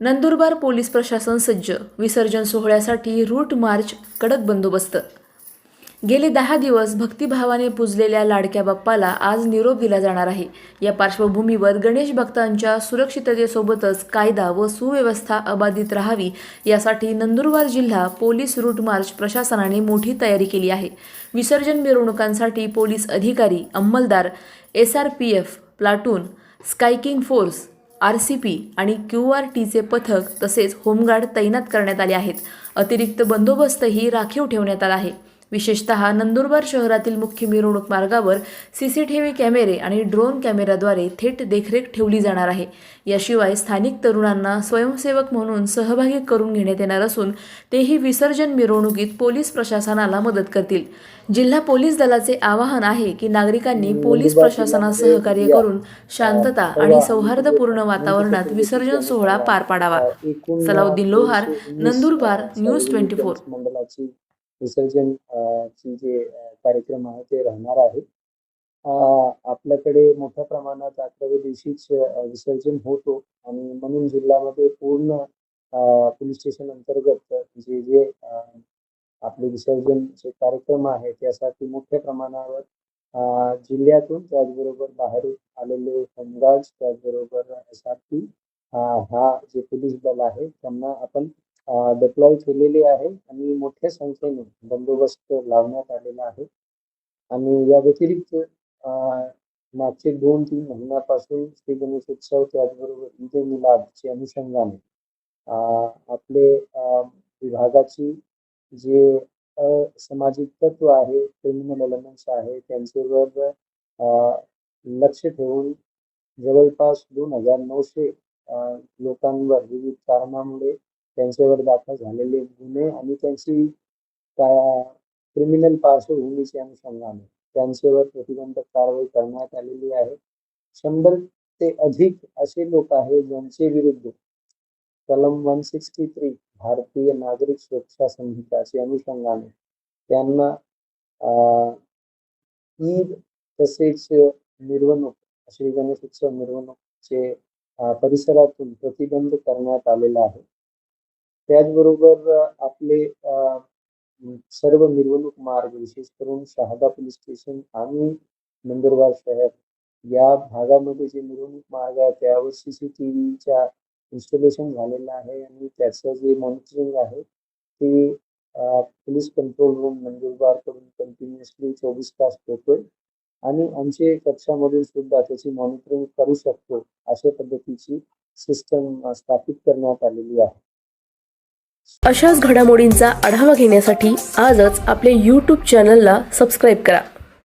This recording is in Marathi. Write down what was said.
नंदुरबार पोलीस प्रशासन सज्ज. विसर्जन सोहळ्यासाठी रूट मार्च, कडक बंदोबस्त. गेले 10 दिवस भक्तिभावाने पूजलेल्या लाडक्या बाप्पाला आज निरोप दिला जाणार आहे. या पार्श्वभूमीवर गणेश भक्तांच्या सुरक्षिततेसोबतच कायदा व सुव्यवस्था अबाधित राहावी यासाठी नंदुरबार जिल्हा पोलीस रूट मार्च प्रशासनाने मोठी तयारी केली आहे. विसर्जन मिरवणुकांसाठी पोलीस अधिकारी, अंमलदार, SRPF प्लाटून, स्कायकिंग फोर्स, RCP आणि QRTचे पथक तसेच होमगार्ड तैनात करण्यात आले आहेत. अतिरिक्त बंदोबस्तही राखीव ठेवण्यात आला आहे. विशेषतः नंदुरबार शहरातील मुख्य मिरवणूक मार्गावर CCTV कॅमेरे आणि ड्रोन कॅमेऱ्याद्वारे थेट देखरेख ठेवली जाणार आहे. याशिवाय स्थानिक तरुणांना स्वयंसेवक म्हणून सहभागी करून घेण्यात येणार असून तेही विसर्जन मिरवणुकीत पोलीस प्रशासनाला मदत करतील. जिल्हा पोलीस दलाचे आवाहन आहे की नागरिकांनी पोलीस प्रशासनास सहकार्य करून शांतता आणि सौहार्दपूर्ण वातावरणात विसर्जन सोहळा पार पाडावा. सलाउद्दीन लोहार, नंदुरबार, न्यूज 24. विसर्जन ची जे कार्यक्रम आहे ते राहणार आहे. आपल्याकडे मोठ्या प्रमाणात 11व्या दिवशीच विसर्जन होतो आणि म्हणून जिल्ह्यामध्ये पूर्ण पोलीस स्टेशन अंतर्गत जे आपले विसर्जनचे कार्यक्रम आहे त्यासाठी मोठ्या प्रमाणावर जिल्ह्यातून त्याचबरोबर बाहेरून आलेले होमगार्ड त्याचबरोबर SRP हा जे पोलीस दल आहे त्यांना आपण डिप्लॉय केलेले आहे आणि मोठ्या संख्येने बंदोबस्त लावण्यात आलेला आहे. आणि या व्यतिरिक्त मागचे 2-3 महिन्यापासून श्री गणेशोत्सव त्याचबरोबर ईद ए मिलादच्या अनुषंगाने आपले विभागाची जे सामाजिक तत्व आहे, क्रिमिनल एलिमेंट्स आहे त्यांच्यावर लक्ष ठेवून जवळपास 2900 लोकांवर विविध कारणामुळे त्यांच्यावर दाखल झालेले गुन्हे आणि त्यांची क्रिमिनल पार्श्वभूमीच्या अनुषंगाने त्यांच्यावर प्रतिबंधक कारवाई करण्यात आलेली आहे. 100 ते अधिक असे लोक आहेत ज्यांचे विरुद्ध कलम 163 भारतीय नागरिक सुरक्षा संहिताच्या अनुषंगाने त्यांना ईद तसेच मिरवणूक श्री गणेशोत्सव मिरवणूकचे परिसरातून प्रतिबंध करण्यात आलेला आहे. त्याचबरोबर आपले सर्व मिरवणूक मार्ग विशेष करून शहादा पोलीस स्टेशन आणि नंदुरबार शहर या भागामध्ये जे मिरवणूक मार्ग आहे त्यावर CCTVच्या इन्स्टॉलेशन झालेलं आहे आणि त्याचं जे मॉनिटरिंग आहे ते पोलीस कंट्रोल रूम नंदुरबार कडून कंटिन्युअसली 24 तास होतोय आणि आमचे कक्षामधून सुद्धा त्याची मॉनिटरिंग करू शकतो अशा पद्धतीची सिस्टम स्थापित करण्यात आलेली आहे. अशाच घडामोडींचा आढावा घेण्यासाठी आजच आपल्या YouTube चॅनलला सबस्क्राईब करा.